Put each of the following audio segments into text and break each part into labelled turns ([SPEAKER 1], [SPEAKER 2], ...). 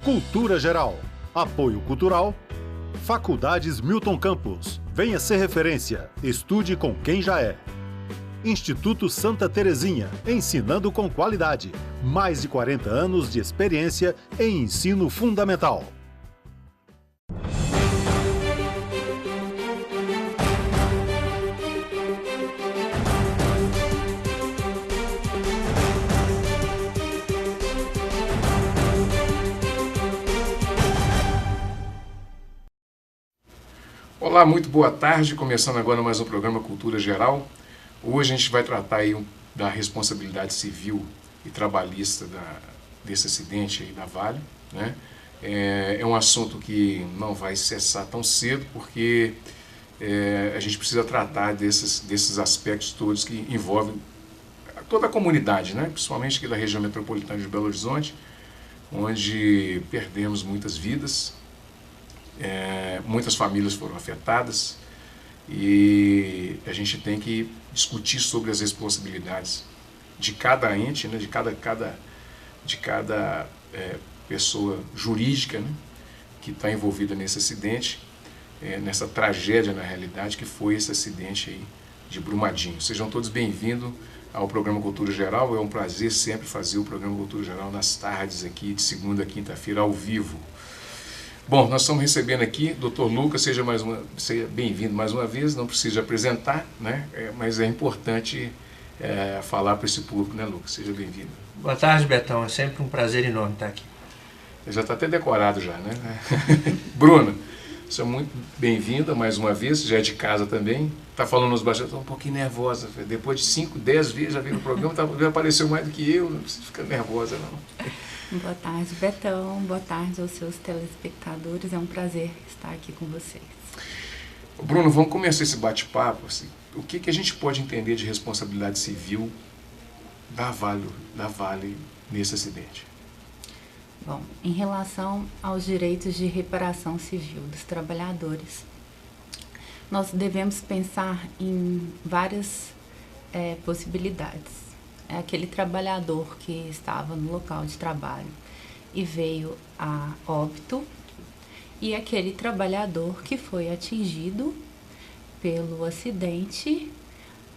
[SPEAKER 1] Cultura Geral. Apoio Cultural. Faculdades Milton Campos. Venha ser referência. Estude com quem já é. Instituto Santa Terezinha. Ensinando com qualidade. Mais de 40 anos de experiência em ensino fundamental.
[SPEAKER 2] Olá, muito boa tarde, começando agora mais um programa Cultura Geral. Hoje a gente vai tratar aí da responsabilidade civil e trabalhista desse acidente aí da Vale, né? É um assunto que não vai cessar tão cedo, porque a gente precisa tratar desses aspectos todos que envolvem toda a comunidade, né? Principalmente aqui da região metropolitana de Belo Horizonte, onde perdemos muitas vidas. Muitas famílias foram afetadas e a gente tem que discutir sobre as responsabilidades de cada ente, né, de cada pessoa jurídica, né, que está envolvida nesse acidente, nessa tragédia na realidade que foi esse acidente aí de Brumadinho. Sejam todos bem-vindos ao programa Cultura Geral. É um prazer sempre fazer o programa Cultura Geral nas tardes aqui, de segunda a quinta-feira, ao vivo. Bom, nós estamos recebendo aqui Dr. Lucas, seja bem-vindo mais uma vez, não precisa apresentar, né? Mas é importante falar para esse público, né, Lucas? Seja bem-vindo.
[SPEAKER 3] Boa tarde, Betão, é sempre um prazer enorme estar aqui.
[SPEAKER 2] Já está até decorado já, né? Bruna, seja muito bem-vinda mais uma vez, já é de casa também, está falando nos bastidores, está um pouquinho nervosa, depois de 5, 10 vezes já veio no programa, já apareceu mais do que eu, não precisa ficar nervosa não.
[SPEAKER 4] Boa tarde, Betão. Boa tarde aos seus telespectadores. É um prazer estar aqui com vocês.
[SPEAKER 2] Bruno, vamos começar esse bate-papo. Assim, o que a gente pode entender de responsabilidade civil da Vale nesse acidente?
[SPEAKER 4] Bom, em relação aos direitos de reparação civil dos trabalhadores, nós devemos pensar em várias possibilidades. É aquele trabalhador que estava no local de trabalho e veio a óbito, e aquele trabalhador que foi atingido pelo acidente,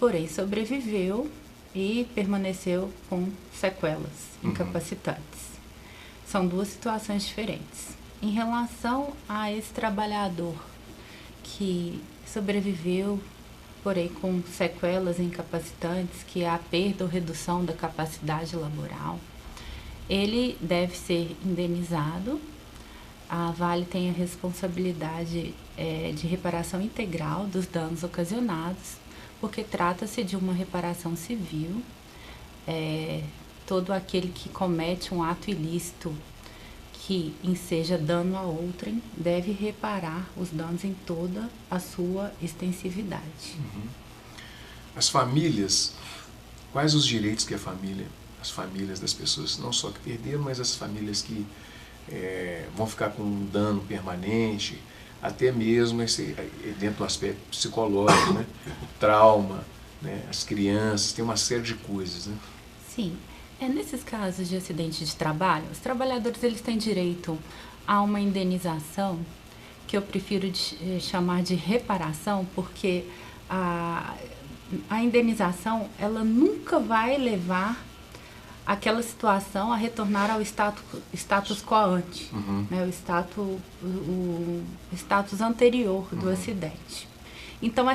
[SPEAKER 4] porém sobreviveu e permaneceu com sequelas incapacitantes. São duas situações diferentes. Em relação a esse trabalhador que sobreviveu, porém com sequelas incapacitantes, que é a perda ou redução da capacidade laboral, ele deve ser indenizado. A Vale tem a responsabilidade de reparação integral dos danos ocasionados, porque trata-se de uma reparação civil. Todo aquele que comete um ato ilícito que enseja dano a outrem deve reparar os danos em toda a sua extensividade.
[SPEAKER 2] As famílias, quais os direitos que as famílias das pessoas, não só que perderam, mas as famílias que vão ficar com um dano permanente, até mesmo dentro do aspecto psicológico, né? O trauma, né? As crianças, tem uma série de coisas, né?
[SPEAKER 4] Sim. Nesses casos de acidente de trabalho, os trabalhadores eles têm direito a uma indenização, que eu prefiro chamar de reparação, porque a indenização ela nunca vai levar aquela situação a retornar ao status quo ante, né, o status anterior do acidente. Então,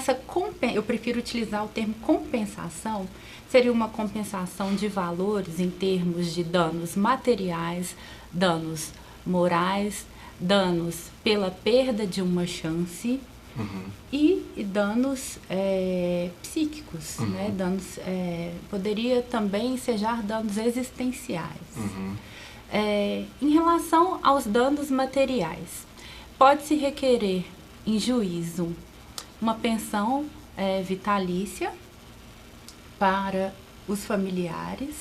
[SPEAKER 4] eu prefiro utilizar o termo compensação. Seria uma compensação de valores em termos de danos materiais, danos morais, danos pela perda de uma chance e danos psíquicos, né? Danos, poderia também ensejar danos existenciais. Em relação aos danos materiais, pode-se requerer em juízo uma pensão vitalícia para os familiares,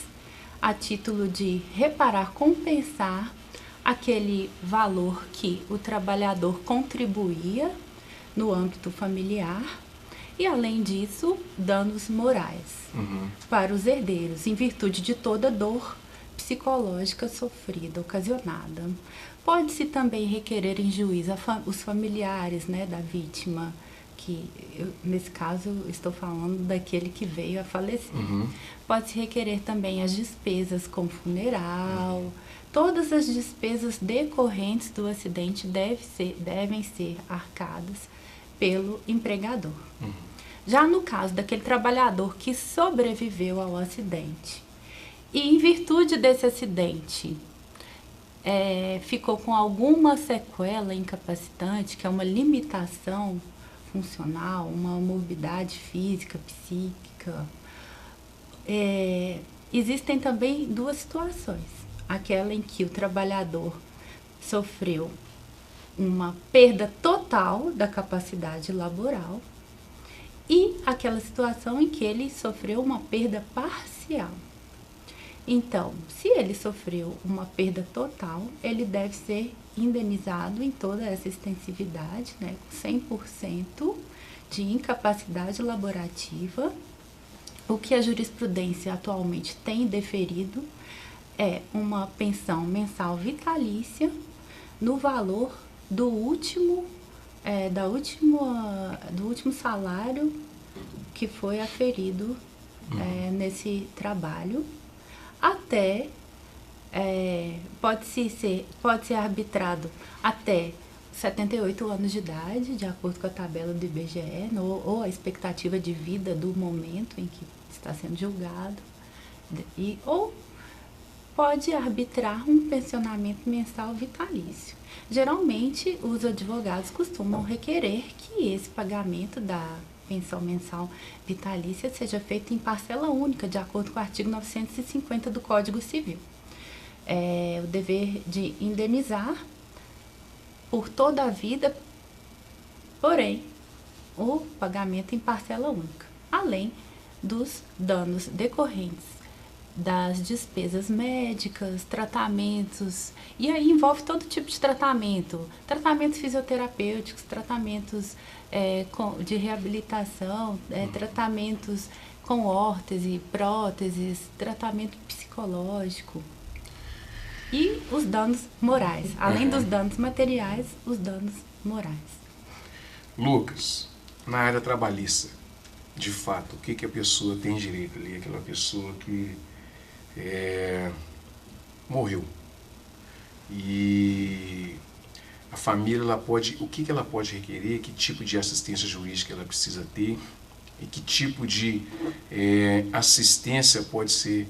[SPEAKER 4] a título de reparar, compensar aquele valor que o trabalhador contribuía no âmbito familiar e, além disso, danos morais para os herdeiros, em virtude de toda dor psicológica sofrida, ocasionada. Pode-se também requerer em juízo os familiares, né, da vítima, nesse caso estou falando daquele que veio a falecer. Pode-se requerer também as despesas com funeral. Todas as despesas decorrentes do acidente devem ser arcadas pelo empregador. Já no caso daquele trabalhador que sobreviveu ao acidente e em virtude desse acidente ficou com alguma sequela incapacitante, que é uma limitação funcional, uma morbidade física, psíquica, existem também duas situações. Aquela em que o trabalhador sofreu uma perda total da capacidade laboral e aquela situação em que ele sofreu uma perda parcial. Então, se ele sofreu uma perda total, ele deve ser indenizado em toda essa extensividade, né, com 100% de incapacidade laborativa. O que a jurisprudência atualmente tem deferido é uma pensão mensal vitalícia no valor do último salário que foi aferido nesse trabalho, até pode ser arbitrado até 78 anos de idade, de acordo com a tabela do IBGE, ou a expectativa de vida do momento em que está sendo julgado, ou pode arbitrar um pensionamento mensal vitalício. Geralmente, os advogados costumam requerer que esse pagamento da pensão mensal vitalícia seja feito em parcela única, de acordo com o artigo 950 do Código Civil. O dever de indenizar por toda a vida, porém, o pagamento em parcela única, além dos danos decorrentes das despesas médicas, tratamentos, e aí envolve todo tipo de tratamentos fisioterapêuticos, tratamentos de reabilitação, tratamentos com órtese, próteses, tratamento psicológico e os danos morais, além dos danos materiais, os danos morais.
[SPEAKER 2] Lucas, na área trabalhista, de fato, o que a pessoa tem direito ali, aquela pessoa que morreu. E a família, o que ela pode requerer, que tipo de assistência jurídica ela precisa ter e que tipo de assistência pode ser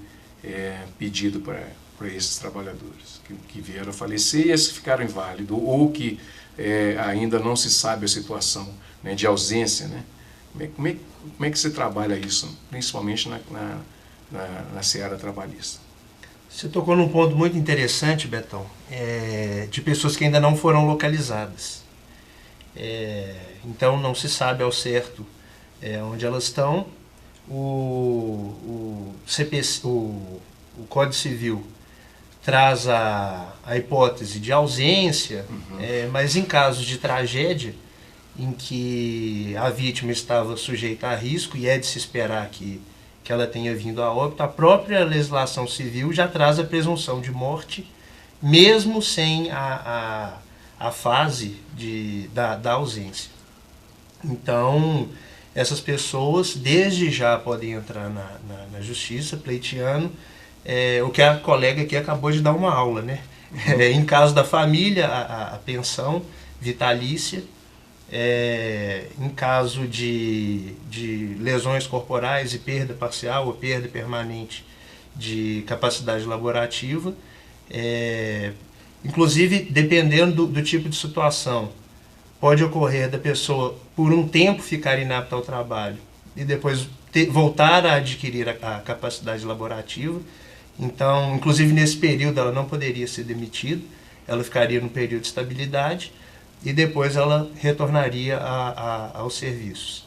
[SPEAKER 2] pedido para esses trabalhadores que vieram a falecer e esses ficaram inválidos, ou que ainda não se sabe a situação, né, de ausência, né? Como é que você trabalha isso, principalmente na seara trabalhista?
[SPEAKER 3] Você tocou num ponto muito interessante, Betão, de pessoas que ainda não foram localizadas. Então não se sabe ao certo onde elas estão. O Código Civil traz a hipótese de ausência, mas em casos de tragédia, em que a vítima estava sujeita a risco e é de se esperar que ela tenha vindo a óbito, a própria legislação civil já traz a presunção de morte, mesmo sem a fase da ausência. Então, essas pessoas desde já podem entrar na justiça pleiteando o que a colega aqui acabou de dar uma aula, né? Em caso da família, a pensão vitalícia. Em caso de lesões corporais e perda parcial ou perda permanente de capacidade laborativa, inclusive dependendo do tipo de situação, pode ocorrer da pessoa por um tempo ficar inapta ao trabalho e depois voltar a adquirir a capacidade laborativa. Então, inclusive nesse período ela não poderia ser demitida, ela ficaria no período de estabilidade e depois ela retornaria aos serviços.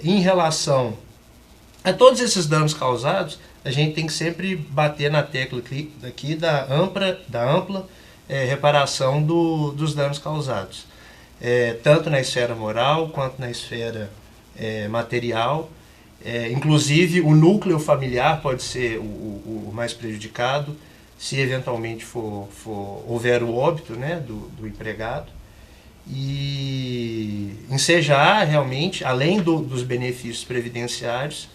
[SPEAKER 3] Em relação a todos esses danos causados, a gente tem que sempre bater na tecla aqui da ampla reparação dos danos causados, tanto na esfera moral quanto na esfera material. Inclusive o núcleo familiar pode ser o mais prejudicado, se eventualmente houver o óbito, né, do empregado, e ensejar realmente, além dos benefícios previdenciários,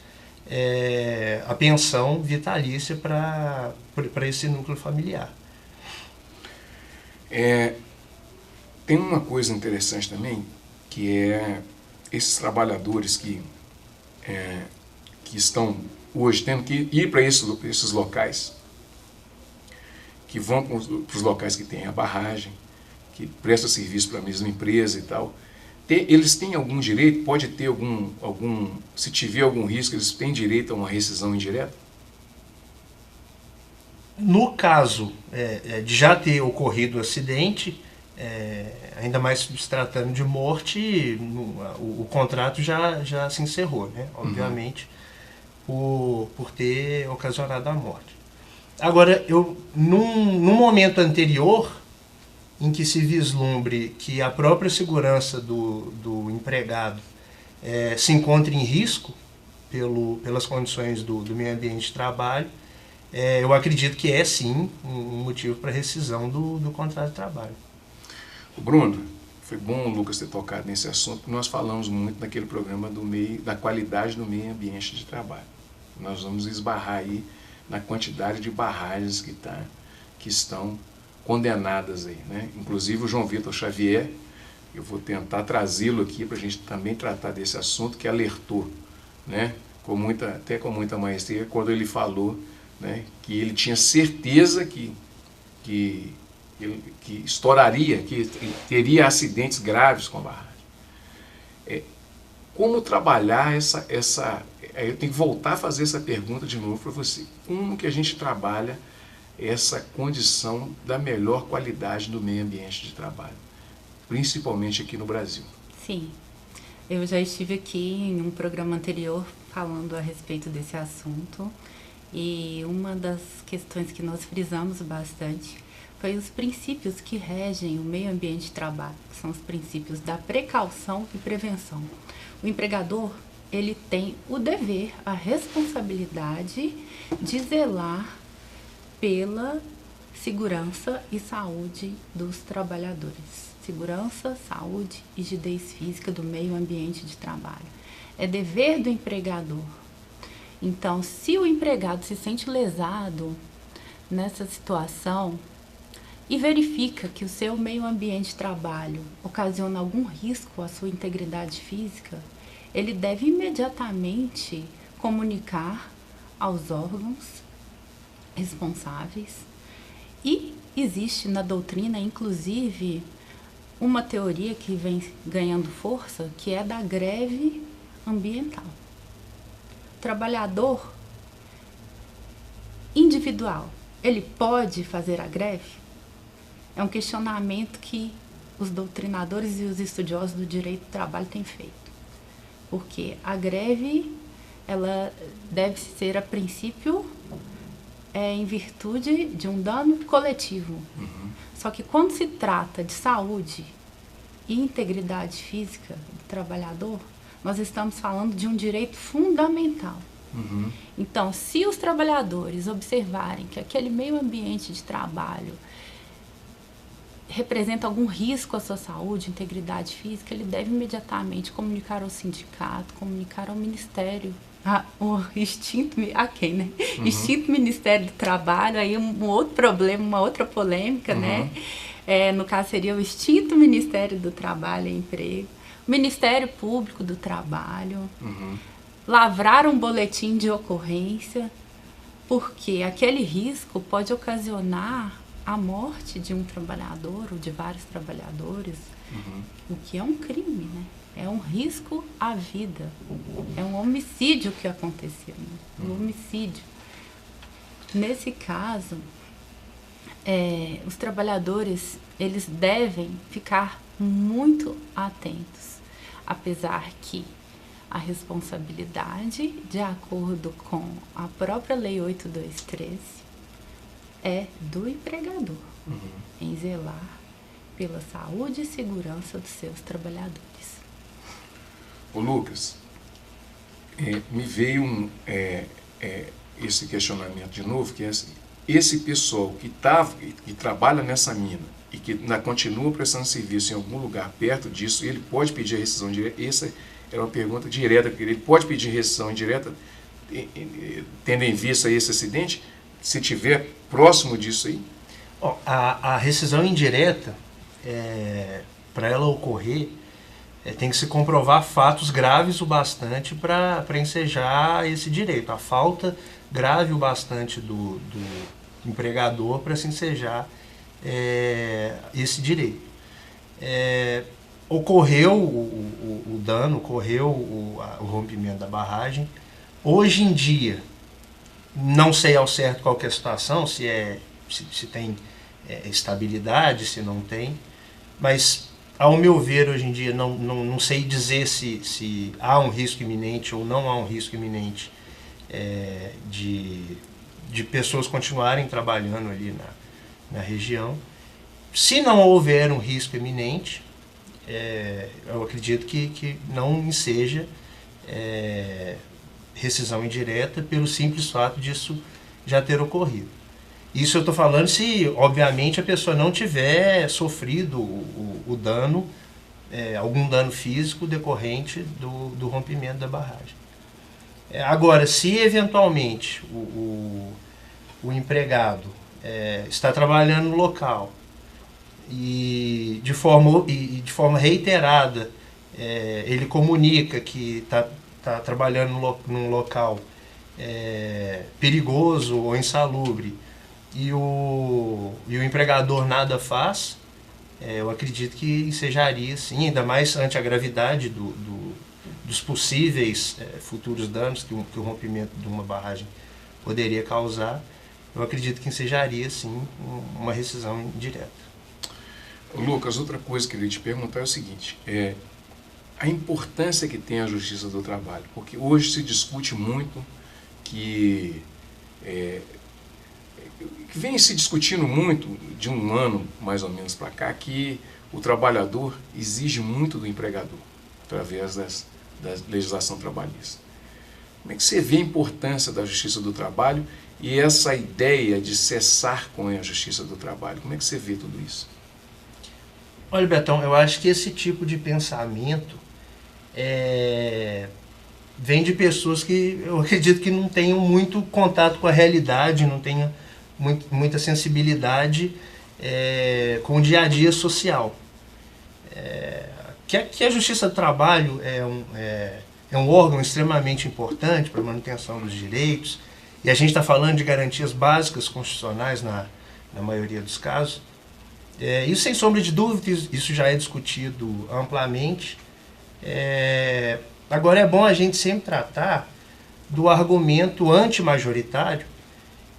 [SPEAKER 3] a pensão vitalícia para esse núcleo familiar.
[SPEAKER 2] Tem uma coisa interessante também, que é esses trabalhadores que estão hoje tendo que ir para esses locais, que vão para os locais que tem a barragem, que presta serviço para a mesma empresa e tal. Eles têm algum direito? Pode ter se tiver algum risco, eles têm direito a uma rescisão indireta?
[SPEAKER 3] No caso de já ter ocorrido o acidente, ainda mais se tratando de morte, o contrato já se encerrou, né? Obviamente, por ter ocasionado a morte. Agora, num momento anterior, em que se vislumbre que a própria segurança do empregado se encontra em risco pelas condições do meio ambiente de trabalho, eu acredito que sim um motivo para rescisão do contrato de trabalho.
[SPEAKER 2] Bruno, foi bom o Lucas ter tocado nesse assunto, porque nós falamos muito naquele programa da qualidade do meio ambiente de trabalho. Nós vamos esbarrar aí na quantidade de barragens que estão condenadas aí, né? Inclusive o João Vitor Xavier, eu vou tentar trazê-lo aqui para a gente também tratar desse assunto, que alertou, né? Até com muita maestria, quando ele falou, né, que ele tinha certeza que estouraria, que teria acidentes graves com a barragem. Como trabalhar eu tenho que voltar a fazer essa pergunta de novo para você. Como que a gente trabalha essa condição da melhor qualidade do meio ambiente de trabalho, principalmente aqui no Brasil?
[SPEAKER 4] Sim, eu já estive aqui em um programa anterior falando a respeito desse assunto, e uma das questões que nós frisamos bastante foi os princípios que regem o meio ambiente de trabalho, que são os princípios da precaução e prevenção. O empregador, ele tem o dever, a responsabilidade de zelar pela segurança e saúde dos trabalhadores. Segurança, saúde e rigidez física do meio ambiente de trabalho. É dever do empregador. Então, se o empregado se sente lesado nessa situação e verifica que o seu meio ambiente de trabalho ocasiona algum risco à sua integridade física, ele deve imediatamente comunicar aos órgãos responsáveis. E existe na doutrina, inclusive, uma teoria que vem ganhando força, que é da greve ambiental. O trabalhador individual, ele pode fazer a greve? É um questionamento que os doutrinadores e os estudiosos do direito do trabalho têm feito. Porque a greve, ela deve ser, a princípio, em virtude de um dano coletivo. Só que quando se trata de saúde e integridade física do trabalhador, nós estamos falando de um direito fundamental. Então, se os trabalhadores observarem que aquele meio ambiente de trabalho representa algum risco à sua saúde, integridade física, ele deve imediatamente comunicar ao sindicato, comunicar ao Ministério, o extinto, né? Extinto Ministério do Trabalho, aí um outro problema, uma outra polêmica, né? No caso seria o extinto Ministério do Trabalho e Emprego, Ministério Público do Trabalho, lavrar um boletim de ocorrência, porque aquele risco pode ocasionar a morte de um trabalhador ou de vários trabalhadores, o que é um crime, né? É um risco à vida, é um homicídio que aconteceu, né? Um homicídio. Nesse caso, os trabalhadores, eles devem ficar muito atentos, apesar que a responsabilidade, de acordo com a própria Lei 8.2.13, é do empregador, em zelar pela saúde e segurança dos seus trabalhadores.
[SPEAKER 2] Ô Lucas, me veio esse questionamento de novo, que é assim, esse pessoal que trabalha nessa mina e que continua prestando serviço em algum lugar perto disso, ele pode pedir a rescisão indireta? Essa era uma pergunta direta. Ele pode pedir rescisão indireta, tendo em vista esse acidente, se tiver próximo disso aí?
[SPEAKER 3] A rescisão indireta, para ela ocorrer, tem que se comprovar fatos graves o bastante para ensejar esse direito. A falta grave o bastante do empregador para se ensejar esse direito. Ocorreu o dano, ocorreu o rompimento da barragem. Hoje em dia, não sei ao certo qual que é a situação, se tem estabilidade, se não tem, mas ao meu ver hoje em dia não sei dizer se há um risco iminente ou não há um risco iminente de pessoas continuarem trabalhando ali na região. Se não houver um risco iminente, eu acredito que não enseja rescisão indireta pelo simples fato disso já ter ocorrido. Isso eu estou falando se, obviamente, a pessoa não tiver sofrido o dano, algum dano físico decorrente do rompimento da barragem. Agora, se eventualmente o empregado está trabalhando no local e de forma reiterada ele comunica que está trabalhando num local perigoso ou insalubre e o empregador nada faz, eu acredito que ensejaria, sim, ainda mais ante a gravidade dos possíveis futuros danos que o rompimento de uma barragem poderia causar, eu acredito que ensejaria, sim, uma rescisão indireta.
[SPEAKER 2] Lucas, outra coisa que eu queria te perguntar é o seguinte, a importância que tem a Justiça do Trabalho, porque hoje se discute muito que vem se discutindo muito, de um ano mais ou menos para cá, que o trabalhador exige muito do empregador, através da legislação trabalhista. Como é que você vê a importância da Justiça do Trabalho e essa ideia de cessar com a Justiça do Trabalho? Como é que você vê tudo isso?
[SPEAKER 3] Olha, Betão, eu acho que esse tipo de pensamento vem de pessoas que eu acredito que não tenham muito contato com a realidade, não tenham muita sensibilidade com o dia a dia social. Que a Justiça do Trabalho é um órgão extremamente importante para a manutenção dos direitos, e a gente está falando de garantias básicas constitucionais na maioria dos casos. Isso, sem sombra de dúvida, isso já é discutido amplamente. Agora, é bom a gente sempre tratar do argumento antimajoritário,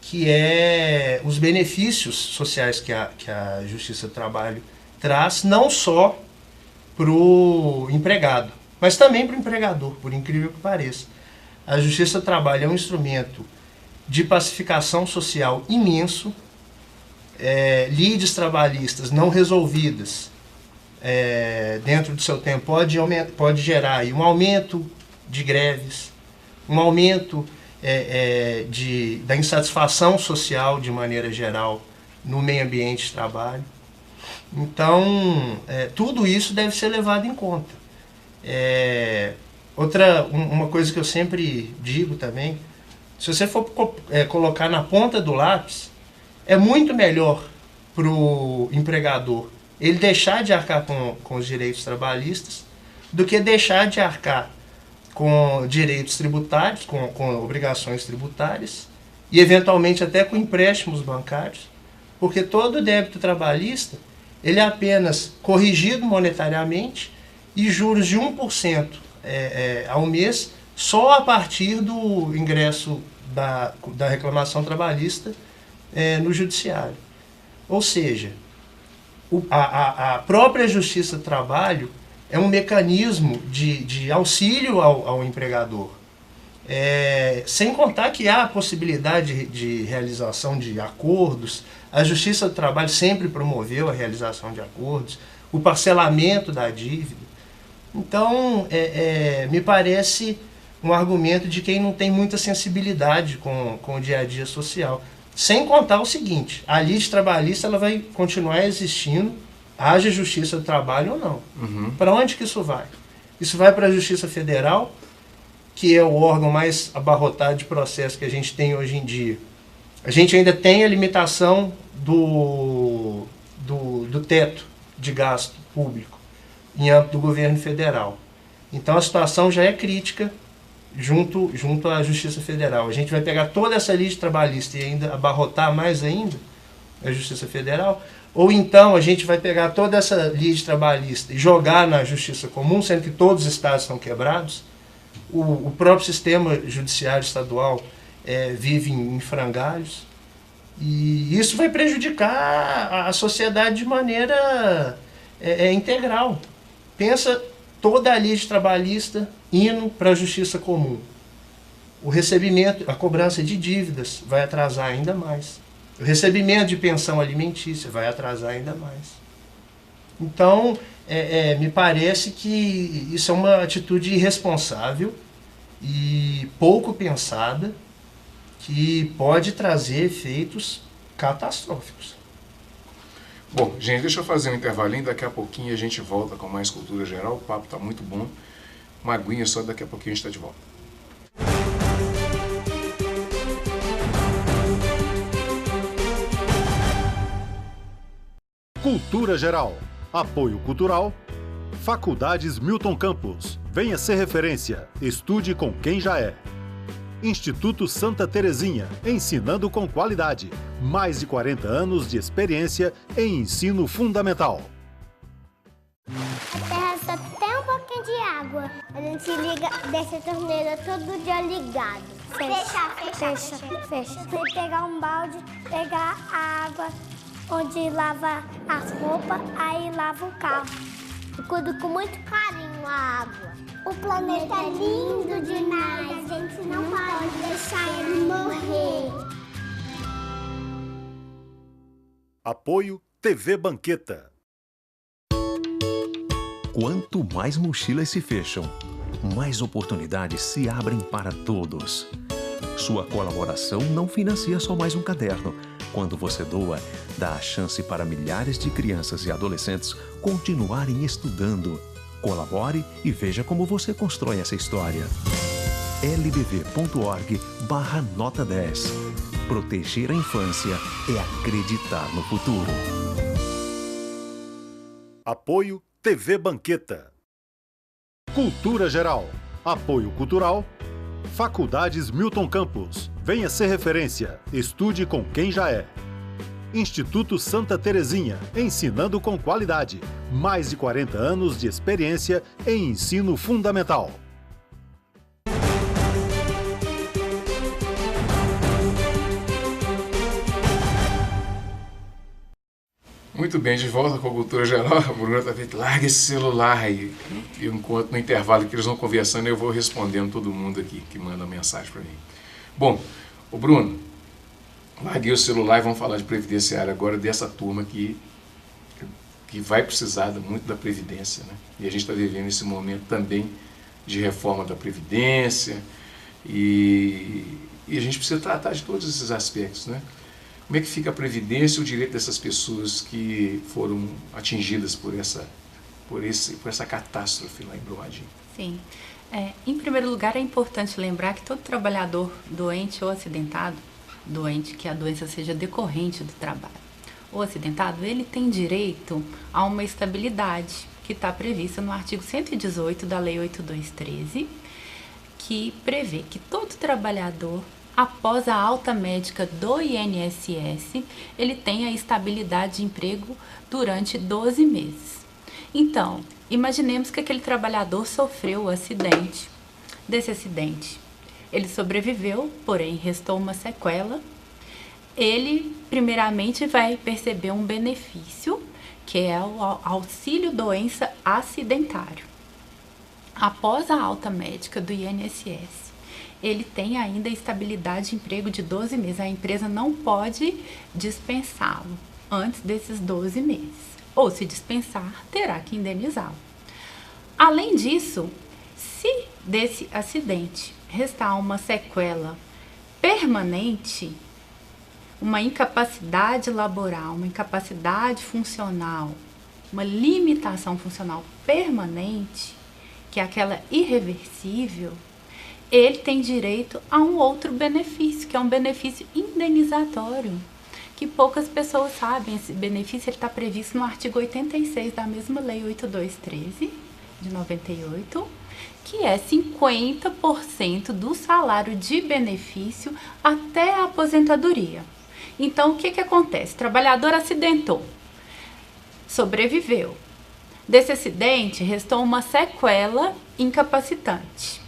[SPEAKER 3] que é os benefícios sociais que a Justiça do Trabalho traz, não só para o empregado, mas também para o empregador, por incrível que pareça. A Justiça do Trabalho é um instrumento de pacificação social imenso. Lides trabalhistas não resolvidas dentro do seu tempo pode gerar aí um aumento de greves, um aumento da insatisfação social de maneira geral no meio ambiente de trabalho. Então, tudo isso deve ser levado em conta. Uma coisa que eu sempre digo também, se você for colocar na ponta do lápis, é muito melhor para o empregador ele deixar de arcar com os direitos trabalhistas do que deixar de arcar com direitos tributários, com obrigações tributárias e eventualmente até com empréstimos bancários, porque todo débito trabalhista ele é apenas corrigido monetariamente e juros de 1% ao mês só a partir do ingresso da reclamação trabalhista no judiciário. Ou seja, a própria Justiça do Trabalho é um mecanismo de auxílio ao empregador. Sem contar que há a possibilidade de realização de acordos. A Justiça do Trabalho sempre promoveu a realização de acordos, o parcelamento da dívida. Então, me parece um argumento de quem não tem muita sensibilidade com o dia a dia social. Sem contar o seguinte, a lide trabalhista ela vai continuar existindo, haja justiça do trabalho ou não. Para onde que isso vai? Isso vai para a Justiça Federal, que é o órgão mais abarrotado de processo que a gente tem hoje em dia. A gente ainda tem a limitação do teto de gasto público em âmbito do governo federal. Então a situação já é crítica junto à Justiça Federal. A gente vai pegar toda essa lide trabalhista e ainda abarrotar mais ainda a Justiça Federal, ou então a gente vai pegar toda essa lide trabalhista e jogar na Justiça Comum, sendo que todos os estados estão quebrados. O próprio sistema judiciário estadual vive em frangalhos, e isso vai prejudicar a sociedade de maneira integral. Pensa toda a lide trabalhista indo para a Justiça Comum. O recebimento, a cobrança de dívidas vai atrasar ainda mais. O recebimento de pensão alimentícia vai atrasar ainda mais. Então, me parece que isso é uma atitude irresponsável e pouco pensada, que pode trazer efeitos catastróficos.
[SPEAKER 2] Bom, gente, deixa eu fazer um intervalinho, daqui a pouquinho a gente volta com mais cultura geral, o papo está muito bom. Uma aguinha só, daqui a pouquinho a gente está de volta.
[SPEAKER 1] Cultura Geral. Apoio Cultural. Faculdades Milton Campos. Venha ser referência. Estude com quem já é. Instituto Santa Terezinha. Ensinando com qualidade. Mais de 40 anos de experiência em ensino fundamental.
[SPEAKER 5] A terra só tem um pouquinho de água. A gente deixa a torneira todo dia ligado. Fecha. Você pegar um balde, pegar a água onde lava as roupas, aí lava o carro. Eu cuido com muito carinho a água. O planeta é lindo demais, a gente não pode deixar ele morrer.
[SPEAKER 1] Apoio TV Banqueta.
[SPEAKER 6] Quanto mais mochilas se fecham, mais oportunidades se abrem para todos. Sua colaboração não financia só mais um caderno. Quando você doa, dá a chance para milhares de crianças e adolescentes continuarem estudando. Colabore e veja como você constrói essa história. lbv.org/nota 10. Proteger a infância é acreditar no futuro.
[SPEAKER 1] Apoio TV Banqueta. Cultura Geral. Apoio Cultural. Faculdades Milton Campos. Venha ser referência. Estude com quem já é. Instituto Santa Terezinha. Ensinando com qualidade. Mais de 40 anos de experiência em ensino fundamental.
[SPEAKER 2] Muito bem, de volta com a Cultura Geral. A Bruna está feito, larga esse celular aí. Eu, enquanto no intervalo que eles vão conversando, eu vou respondendo todo mundo aqui que manda mensagem para mim. Bom, o Bruno, larguei o celular e vamos falar de previdenciário agora, dessa turma que vai precisar muito da Previdência, né? E a gente está vivendo esse momento também de reforma da Previdência e a gente precisa tratar de todos esses aspectos, né? Como é que fica a Previdência e o direito dessas pessoas que foram atingidas por essa catástrofe lá em Brumadinho?
[SPEAKER 4] Sim. Em primeiro lugar, é importante lembrar que todo trabalhador doente ou acidentado, doente que a doença seja decorrente do trabalho, ou acidentado, ele tem direito a uma estabilidade que está prevista no artigo 118 da Lei 8213, que prevê que todo trabalhador, após a alta médica do INSS, ele tem a estabilidade de emprego durante 12 meses. Então, imaginemos que aquele trabalhador sofreu o acidente. Desse acidente, ele sobreviveu, porém restou uma sequela. Ele, primeiramente, vai perceber um benefício, que é o auxílio doença acidentário. Após a alta médica do INSS, ele tem ainda estabilidade de emprego de 12 meses. A empresa não pode dispensá-lo antes desses 12 meses. Ou, se dispensar, terá que indenizá-lo. Além disso, se desse acidente restar uma sequela permanente, uma incapacidade laboral, uma incapacidade funcional, uma limitação funcional permanente, que é aquela irreversível, ele tem direito a um outro benefício, que é um benefício indenizatório, que poucas pessoas sabem. Esse benefício está previsto no artigo 86 da mesma lei 8213, de 98, que é 50% do salário de benefício até a aposentadoria. Então, o que acontece? O trabalhador acidentou, sobreviveu. Desse acidente, restou uma sequela incapacitante.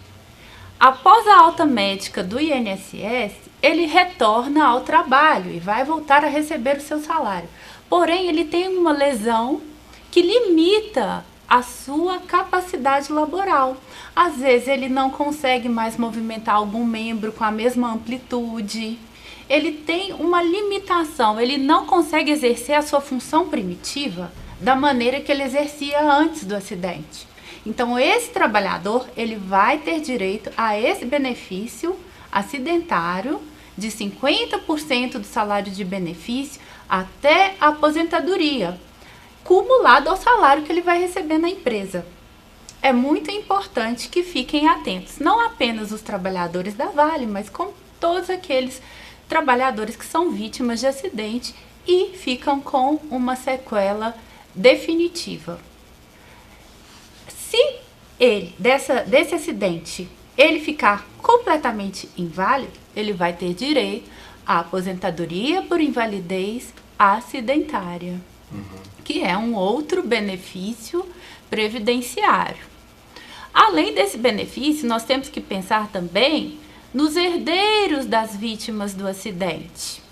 [SPEAKER 4] Após a alta médica do INSS, ele retorna ao trabalho e vai voltar a receber o seu salário. Porém, ele tem uma lesão que limita a sua capacidade laboral. Às vezes, ele não consegue mais movimentar algum membro com a mesma amplitude. Ele tem uma limitação, ele não consegue exercer a sua função primitiva da maneira que ele exercia antes do acidente. Então, esse trabalhador, ele vai ter direito a esse benefício acidentário de 50% do salário de benefício até a aposentadoria, cumulado ao salário que ele vai receber na empresa. É muito importante que fiquem atentos, não apenas os trabalhadores da Vale, mas com todos aqueles trabalhadores que são vítimas de acidente e ficam com uma sequela definitiva. Se ele, desse acidente, ele ficar completamente inválido, ele vai ter direito à aposentadoria por invalidez acidentária, que é um outro benefício previdenciário. Além desse benefício, nós temos que pensar também nos herdeiros das vítimas do acidente.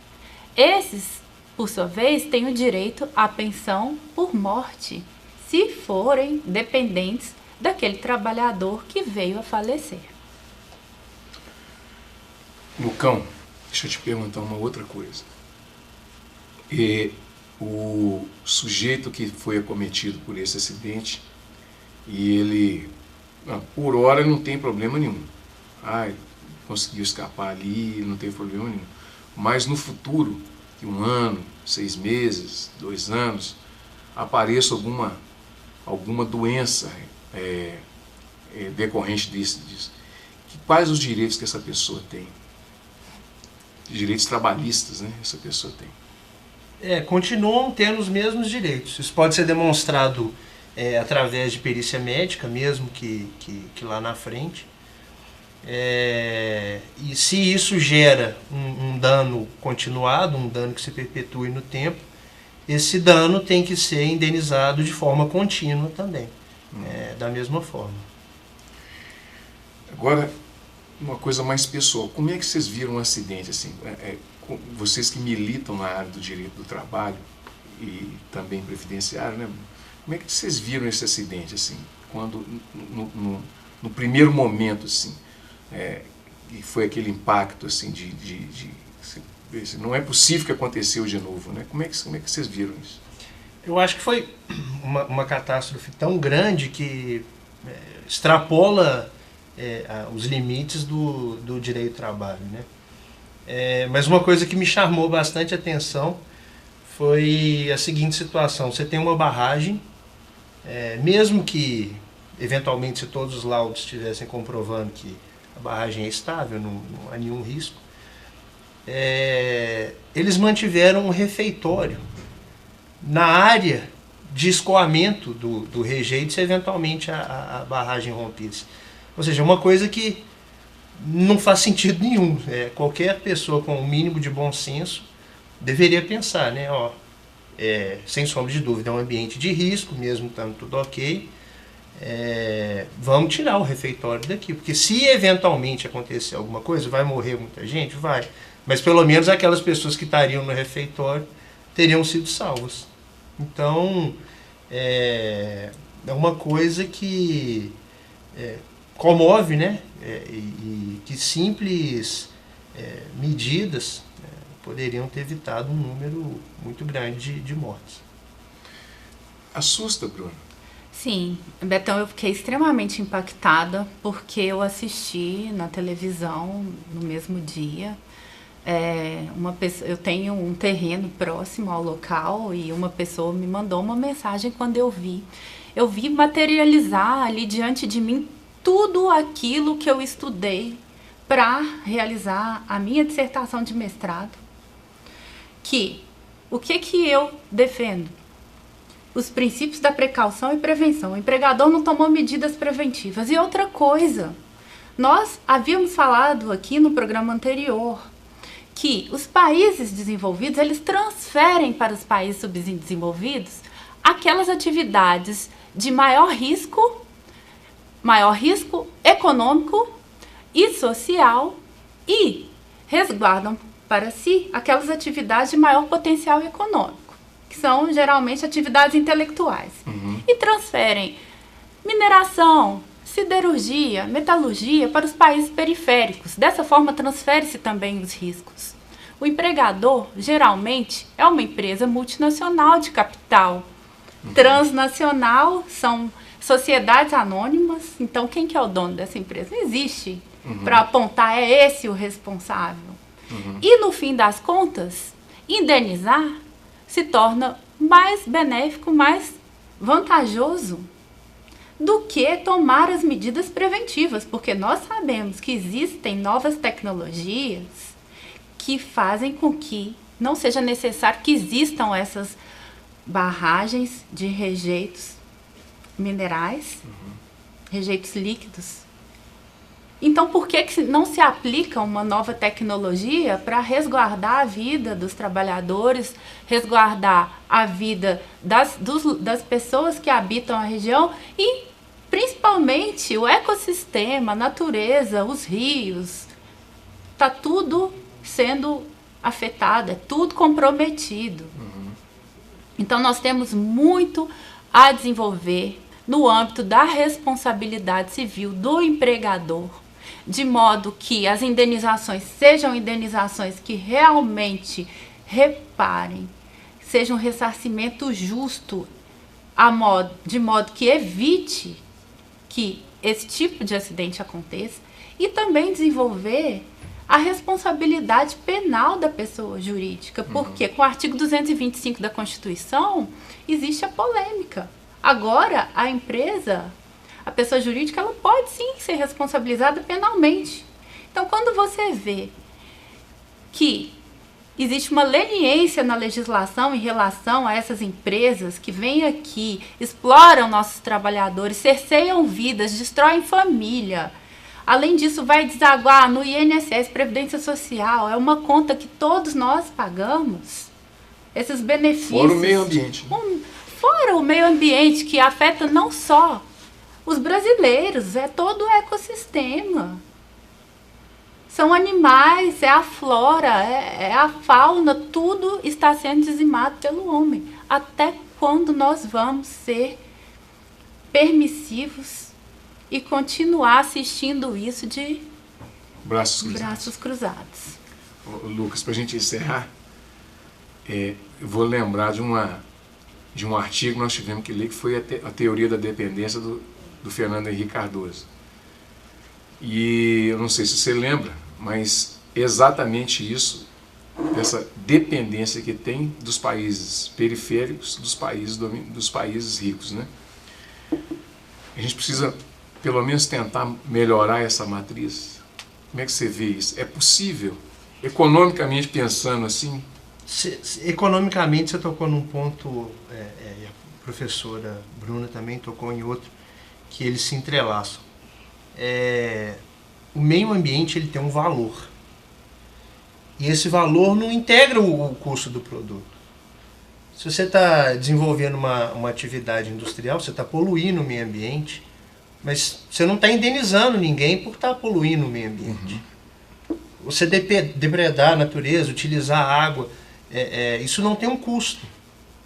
[SPEAKER 4] Esses, por sua vez, têm o direito à pensão por morte, se forem dependentes daquele trabalhador que veio a falecer.
[SPEAKER 2] Lucão, deixa eu te perguntar uma outra coisa. O sujeito que foi acometido por esse acidente, e ele, por hora, não tem problema nenhum. Conseguiu escapar ali, não tem problema nenhum. Mas no futuro, de 1 ano, 6 meses, 2 anos, apareça alguma doença decorrente disso. Quais os direitos que essa pessoa tem? Direitos trabalhistas, né? Essa pessoa tem.
[SPEAKER 3] Continuam tendo os mesmos direitos. Isso pode ser demonstrado através de perícia médica, mesmo que lá na frente. E se isso gera um dano continuado, um dano que se perpetue no tempo, esse dano tem que ser indenizado de forma contínua também, da mesma forma.
[SPEAKER 2] Agora, uma coisa mais pessoal, como é que vocês viram um acidente assim? Vocês que militam na área do direito do trabalho e também previdenciário, né? Como é que vocês viram esse acidente assim? Quando no primeiro momento assim, e foi aquele impacto assim não é possível que aconteceu de novo, né? Como é que vocês viram isso?
[SPEAKER 3] Eu acho que foi uma catástrofe tão grande que extrapola os limites do direito do trabalho, né? Mas uma coisa que me chamou bastante atenção foi a seguinte situação: você tem uma barragem, mesmo que eventualmente se todos os laudos estivessem comprovando que a barragem é estável, não há nenhum risco, eles mantiveram um refeitório na área de escoamento do rejeito se eventualmente a barragem rompesse. Ou seja, uma coisa que não faz sentido nenhum. Qualquer pessoa com o mínimo de bom senso deveria pensar, né? Sem sombra de dúvida, é um ambiente de risco, mesmo estando tudo ok. Vamos tirar o refeitório daqui, porque se eventualmente acontecer alguma coisa, vai morrer muita gente? Vai. Mas pelo menos aquelas pessoas que estariam no refeitório teriam sido salvas. Então, é uma coisa que comove, né? E que simples medidas poderiam ter evitado um número muito grande de mortes.
[SPEAKER 2] Assusta, Bruno?
[SPEAKER 4] Sim, Betão, eu fiquei extremamente impactada porque eu assisti na televisão no mesmo dia Eu tenho um terreno próximo ao local e uma pessoa me mandou uma mensagem quando eu vi. Eu vi materializar ali diante de mim tudo aquilo que eu estudei para realizar a minha dissertação de mestrado. O que eu defendo? Os princípios da precaução e prevenção. O empregador não tomou medidas preventivas. E outra coisa, nós havíamos falado aqui no programa anterior que os países desenvolvidos, eles transferem para os países subdesenvolvidos aquelas atividades de maior risco econômico e social e resguardam para si aquelas atividades de maior potencial econômico, que são geralmente atividades intelectuais. E transferem mineração, siderurgia, metalurgia para os países periféricos. Dessa forma, transfere-se também os riscos. O empregador, geralmente, é uma empresa multinacional de capital. Transnacional, são sociedades anônimas. Então, quem que é o dono dessa empresa? Não existe para apontar, é esse o responsável. E, no fim das contas, indenizar se torna mais benéfico, mais vantajoso do que tomar as medidas preventivas, porque nós sabemos que existem novas tecnologias que fazem com que não seja necessário que existam essas barragens de rejeitos minerais, rejeitos líquidos. Então, por que não se aplica uma nova tecnologia para resguardar a vida dos trabalhadores, resguardar a vida das pessoas que habitam a região e, principalmente, o ecossistema, a natureza, os rios? Está tudo sendo afetado, é tudo comprometido. Então, nós temos muito a desenvolver no âmbito da responsabilidade civil do empregador, de modo que as indenizações sejam indenizações que realmente reparem, seja um ressarcimento justo, de modo que evite que esse tipo de acidente aconteça, e também desenvolver a responsabilidade penal da pessoa jurídica, porque com o artigo 225 da Constituição existe a polêmica. Agora, a empresa, a pessoa jurídica, ela pode sim ser responsabilizada penalmente. Então, quando você vê que existe uma leniência na legislação em relação a essas empresas que vêm aqui, exploram nossos trabalhadores, cerceiam vidas, destroem família, além disso vai desaguar no INSS, Previdência Social, é uma conta que todos nós pagamos, esses benefícios.
[SPEAKER 2] Fora o meio ambiente.
[SPEAKER 4] Fora o meio ambiente, que afeta não só os brasileiros, é todo o ecossistema. São animais, é a flora, é a fauna, tudo está sendo dizimado pelo homem. Até quando nós vamos ser permissivos e continuar assistindo isso de braços cruzados?
[SPEAKER 2] Lucas, para a gente encerrar, eu vou lembrar de um artigo que nós tivemos que ler, que foi a teoria da dependência do Fernando Henrique Cardoso. E eu não sei se você lembra, mas exatamente isso, essa dependência que tem dos países periféricos dos países ricos, né? A gente precisa, pelo menos, tentar melhorar essa matriz. Como é que você vê isso? É possível, economicamente pensando assim?
[SPEAKER 3] Economicamente, você tocou num ponto, a professora Bruna também tocou em outro, que eles se entrelaçam. O meio ambiente, ele tem um valor. E esse valor não integra o custo do produto. Se você está desenvolvendo uma atividade industrial, você está poluindo o meio ambiente, mas você não está indenizando ninguém por estar poluindo o meio ambiente. Você depredar a natureza, utilizar a água, isso não tem um custo.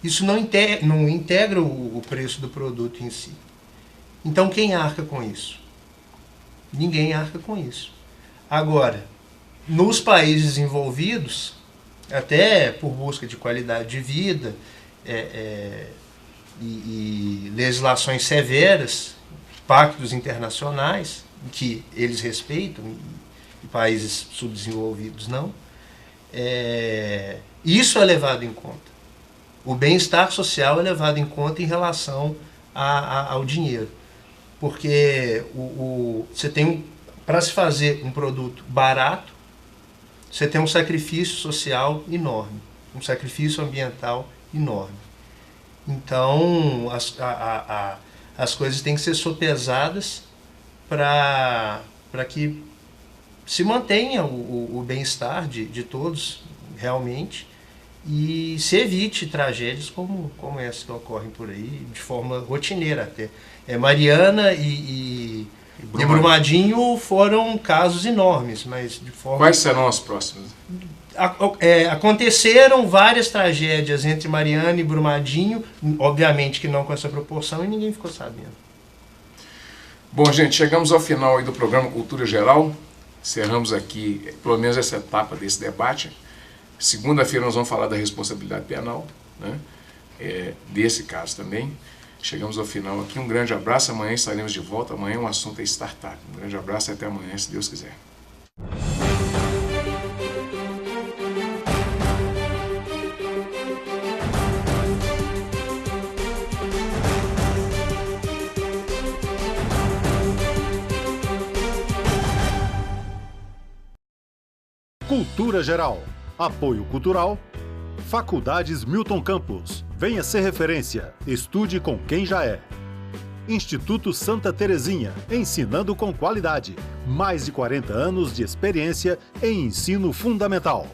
[SPEAKER 3] Isso não integra o preço do produto em si. Então, quem arca com isso? Ninguém arca com isso. Agora, nos países desenvolvidos, até por busca de qualidade de vida e legislações severas, pactos internacionais, que eles respeitam, e países subdesenvolvidos não, Isso é levado em conta. O bem-estar social é levado em conta em relação ao dinheiro. Porque você tem, para se fazer um produto barato, você tem um sacrifício social enorme, um sacrifício ambiental enorme. Então, as coisas têm que ser sopesadas para que se mantenha o bem-estar de todos, realmente, e se evite tragédias como essa que ocorrem por aí, de forma rotineira até. Mariana e Brumadinho foram casos enormes, mas de forma...
[SPEAKER 2] Quais serão as próximas?
[SPEAKER 3] Aconteceram várias tragédias entre Mariana e Brumadinho, obviamente que não com essa proporção, e ninguém ficou sabendo.
[SPEAKER 2] Bom, gente, chegamos ao final aí do programa Cultura Geral. Encerramos aqui, pelo menos, essa etapa desse debate. Segunda-feira nós vamos falar da responsabilidade penal, né? Desse caso também. Chegamos ao final aqui. Um grande abraço. Amanhã estaremos de volta. Amanhã o assunto é startup. Um grande abraço e até amanhã, se Deus quiser.
[SPEAKER 1] Cultura Geral. Apoio Cultural. Faculdades Milton Campos. Venha ser referência. Estude com quem já é. Instituto Santa Terezinha. Ensinando com qualidade. Mais de 40 anos de experiência em ensino fundamental.